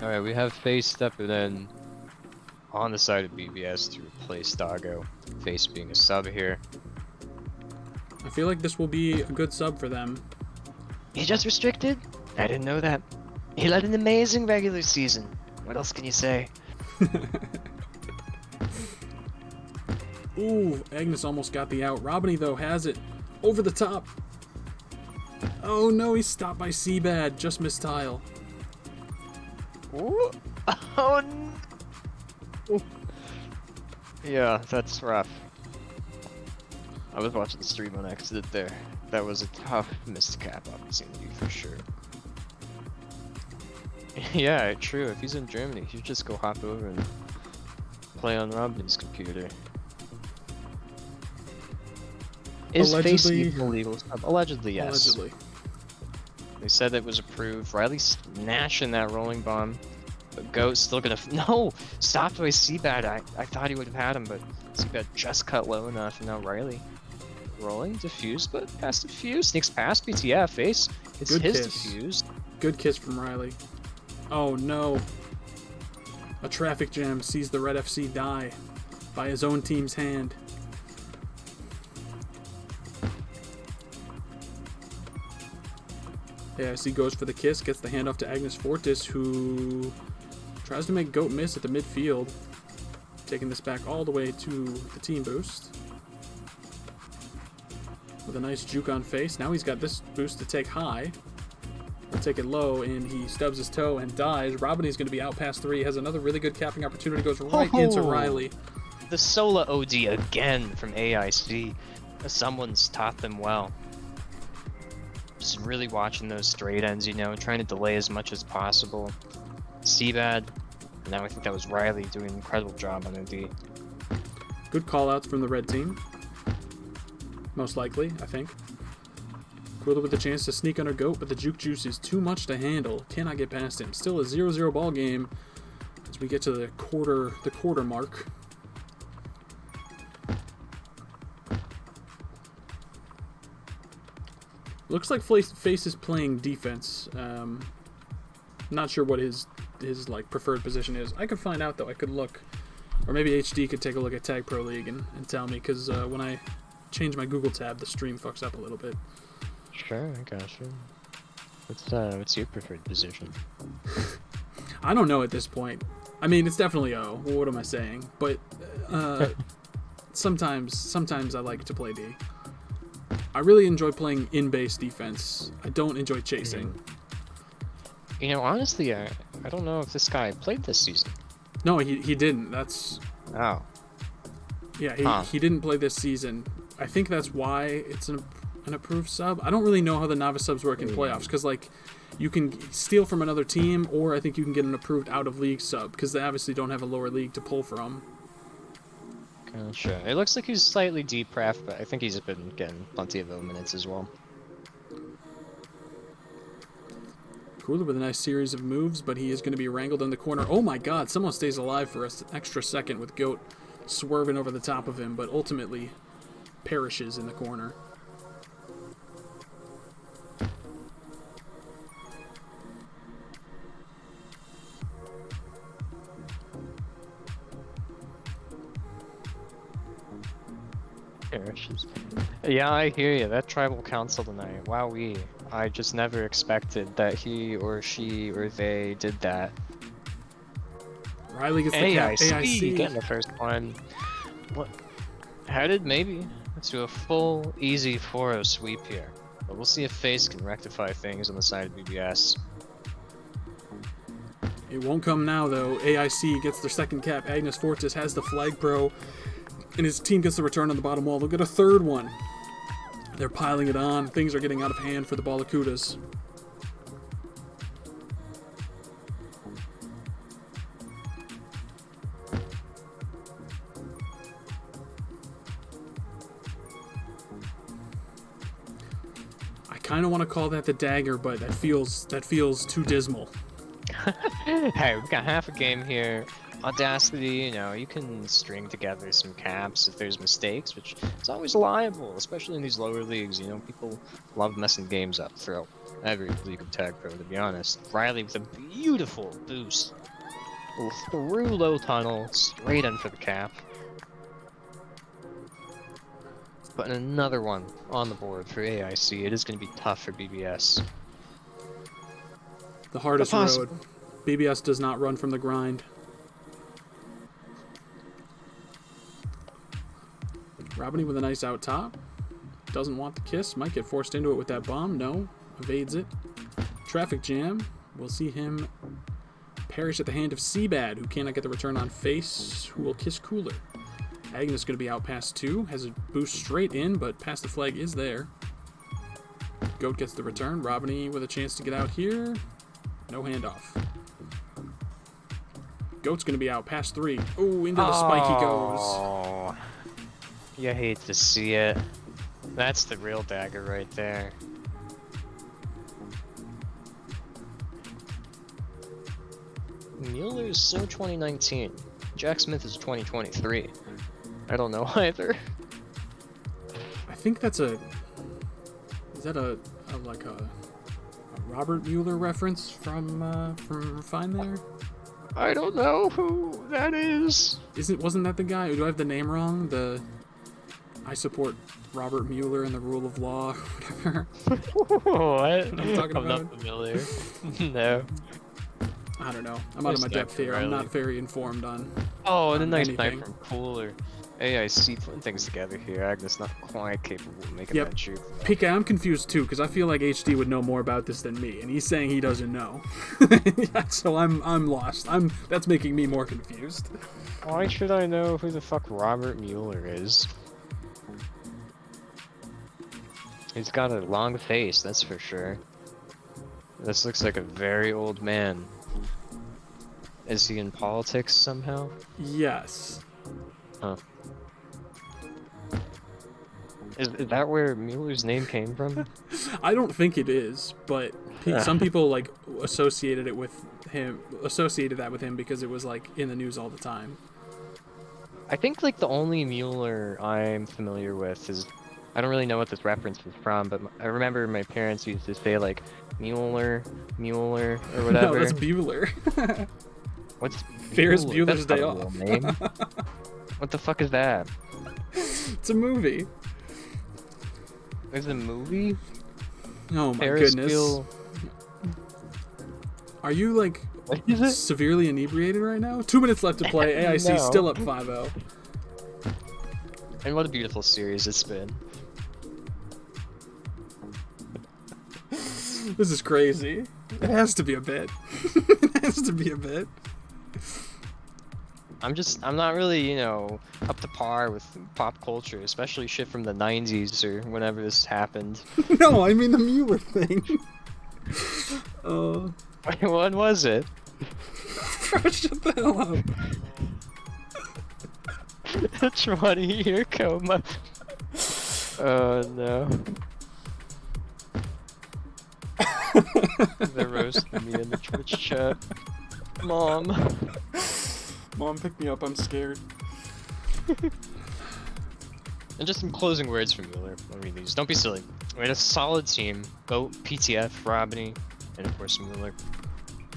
Alright, we have Face stepping in on the side of BBS to replace Doggo. Face being a sub here. I feel like this will be a good sub for them. He's just restricted? I didn't know that. He led an amazing regular season. What else can you say? Ooh, Agnes almost got the out. Robiny, though, has it. Over the top. Oh no, he's stopped by Seabad. Just missed tile. Ooh. Oh no. Yeah, that's rough. I was watching the stream on accident there. That was a tough missed cap opportunity for sure. Yeah, true. If he's in Germany, he should just go hop over and play on Robin's computer. Is Face Allegedly- even illegal? Allegedly, yes. Allegedly. They said it was approved. Riley snatching that rolling bomb. But Goat's still gonna. No! Stopped by Seabad. I thought he would have had him, but Seabad just cut low enough, and now Riley rolling. Diffused, but past diffused. Sneaks past BTF. Face. It's Good his kiss. diffused. Good kiss from Riley. Oh no. A traffic jam sees the Red FC die by his own team's hand. AAIC goes for the kiss, gets the handoff to Agnes Fortis, who tries to make Goat miss at the midfield. Taking this back all the way to the team boost. With a nice juke on Face. Now he's got this boost to take high. He'll take it low, and he stubs his toe and dies. Robiney's going to be out past 3. Has another really good capping opportunity. Goes right into Riley. The Sola OD again from AIC. Someone's taught them well. Just really watching those straight ends, you know, trying to delay as much as possible. Seabad. Now I think that was Riley doing an incredible job on OD. Good call-outs from the red team. Most likely, I think. Quilla with the chance to sneak under Goat, but the juke juice is too much to handle. Cannot get past him. Still a 0-0 ball game. as we get to the quarter mark. Looks like Face is playing defense. Not sure what his like preferred position is. I could find out though. I could look, or maybe HD could take a look at Tag Pro League and tell me, because when I change my Google tab, the stream fucks up a little bit. Sure, I got you. What's your preferred position? I don't know at this point. I mean, it's definitely O. What am I saying? But sometimes I like to play D. I really enjoy playing in-base defense. I don't enjoy chasing. You know, honestly, I don't know if this guy played this season. No, he didn't. That's... Oh. Yeah, he didn't play this season. I think that's why it's an approved sub. I don't really know how the novice subs work in playoffs, because, like, you can steal from another team, or I think you can get an approved out-of-league sub, because they obviously don't have a lower league to pull from. Gotcha. It looks like he's slightly depref, but I think he's been getting plenty of minutes as well. Cooler with a nice series of moves, but he is going to be wrangled in the corner. Oh my god, someone stays alive for an extra second with Goat swerving over the top of him, but ultimately perishes in the corner. Yeah, I hear you. That tribal council tonight, wowee. I just never expected that he or she or they did that. Riley gets the AAIC getting the first one. What? Headed maybe to a full easy 4-0 sweep here. But we'll see if Face can rectify things on the side of BBS. It won't come now though. AIC gets their second cap. Agnes Fortis has the flag pro. And his team gets the return on the bottom wall. They'll get a third one. They're piling it on. Things are getting out of hand for the Balakudas. I kind of want to call that the dagger, but that feels too dismal. Hey, we've got half a game here. Audacity, you know, you can string together some caps if there's mistakes, which is always liable, especially in these lower leagues. You know, people love messing games up throughout every league of Tag Pro, to be honest. Riley with a beautiful boost through low tunnel, straight in for the cap. Putting another one on the board for AIC. It is going to be tough for BBS. The hardest road. BBS does not run from the grind. Robiny with a nice out top. Doesn't want the kiss. Might get forced into it with that bomb. No. Evades it. Traffic jam. We'll see him perish at the hand of Seabad, who cannot get the return on Face, who will kiss Cooler. Agnes going to be out past 2. Has a boost straight in, but past the flag is there. Goat gets the return. Robiny with a chance to get out here. No handoff. Goat's going to be out past 3. Oh, into the spike he goes. You hate to see it. That's the real dagger right there. Mueller is so 2019. Jack Smith is 2023. I don't know either. I think that's a... Is that a Robert Mueller reference from Refine there? I don't know who that is. Wasn't that the guy? Do I have the name wrong? I support Robert Mueller and the rule of law, whatever. What? I'm talking about? not familiar. No. I don't know. I'm out of my depth here. I'm not very informed on. Oh, and a nice anything. knife from Cooler. AIC putting things together here. Agnes not quite capable of making that shoot. PK, I'm confused too, because I feel like HD would know more about this than me, and he's saying he doesn't know. So I'm lost. That's making me more confused. Why should I know who the fuck Robert Mueller is? He's got a long face, that's for sure. This looks like a very old man. Is he in politics somehow? Yes. Huh. Is that where Mueller's name came from? I don't think it is, but some people like associated it with him, associated that with him because it was like in the news all the time. I think like the only Mueller I'm familiar with is, I don't really know what this reference is from, but I remember my parents used to say like Mueller, or whatever. No, that's Bueller. What's Ferris Bueller? Bueller's That's Day not a real Off. name. What the fuck is that? It's a movie. There's a movie? Oh my Ferris goodness. Bueller. Are you like What is it? severely inebriated right now? 2 minutes left to play. AIC No. still up 5-0. And what a beautiful series it's been. This is crazy. It has to be a bit. It has to be a bit. I'm not really, you know, up to par with pop culture, especially shit from the 90s or whenever this happened. No, I mean the Mueller thing. When was it? Shut the hell up. 20-year coma. Oh no. They're roasting me in the Twitch chat. Mom. Mom, pick me up. I'm scared. And just some closing words from Mueller. I'll read these. Don't be silly. We had a solid team. Boat, PTF, Robiny, and of course Mueller.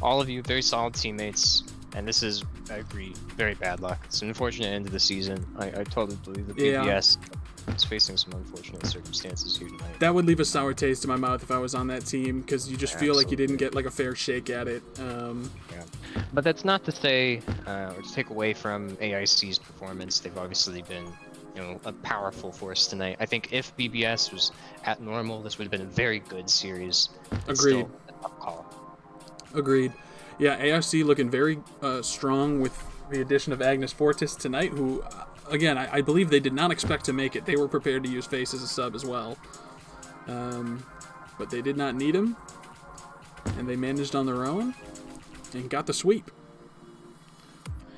All of you very solid teammates. And this is, I agree, very bad luck. It's an unfortunate end of the season. I totally believe that BBS is facing some unfortunate circumstances here tonight. That would leave a sour taste in my mouth if I was on that team, because you just feel like you didn't get like a fair shake at it. Yeah. But that's not to say or to take away from AIC's performance. They've obviously been, you know, a powerful force tonight. I think if BBS was at normal, this would have been a very good series. It's Agreed. still a tough call. Agreed. Yeah, AIC looking very strong with the addition of Agnes Fortis tonight, who, again, I believe they did not expect to make it. They were prepared to use Face as a sub as well. But they did not need him, and they managed on their own and got the sweep.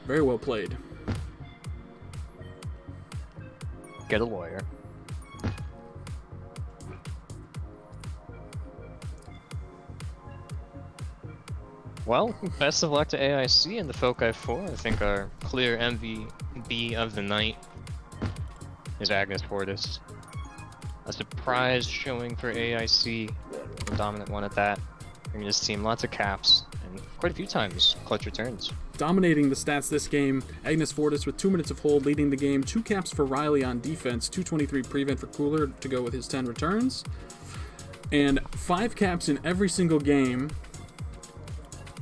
Very well played. Get a lawyer. Well, best of luck to AIC and the Foci 4. I think our clear MVP of the night is Agnes Fortis. A surprise showing for AIC, a dominant one at that. Bringing his team lots of caps, and quite a few times clutch returns. Dominating the stats this game, Agnes Fortis with 2 minutes of hold leading the game, 2 caps for Riley on defense, 223 prevent for Cooler to go with his 10 returns, and 5 caps in every single game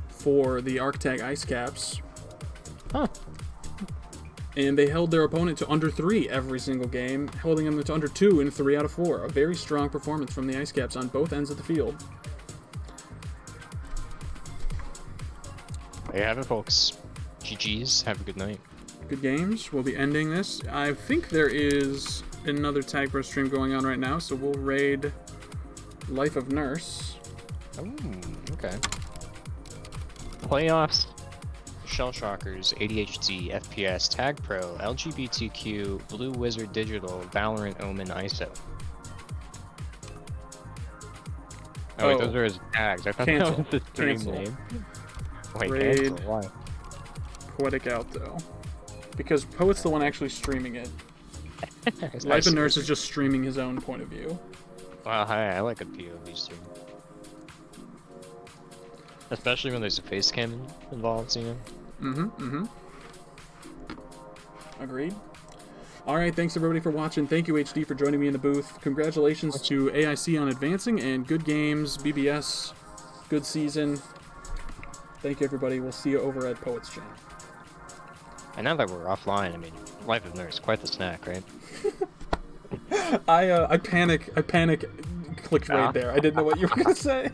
for the Arctag Ice Caps. Huh. And they held their opponent to under 3 every single game, holding them to under 2 in 3 out of 4. A very strong performance from the Ice Caps on both ends of the field. There you have it, folks. GG's. Have a good night. Good games. We'll be ending this. I think there is another Tag Pro stream going on right now, so we'll raid Life of Nurse. Oh, okay. Playoffs, Shell Shockers, ADHD, FPS, Tag Pro, LGBTQ, Blue Wizard Digital, Valorant, Omen, ISO. Oh, wait, those are his tags. I thought Cancel. that was the stream Cancel. name. Wait, Raid. cancel? Why? Poetic Alto. Because Poet's the one actually streaming it. Life of Nurse is just streaming his own point of view. Wow, hi, I like a POV stream. Especially when there's a face cam involved, you know? Agreed. Alright, thanks everybody for watching. Thank you, HD, for joining me in the booth. Congratulations to AIC on advancing, and good games, BBS, good season. Thank you, everybody. We'll see you over at Poet's channel. And now that we're offline, I mean, Life of Nurse, quite the snack, right? I panic clicked right there. I didn't know what you were gonna say.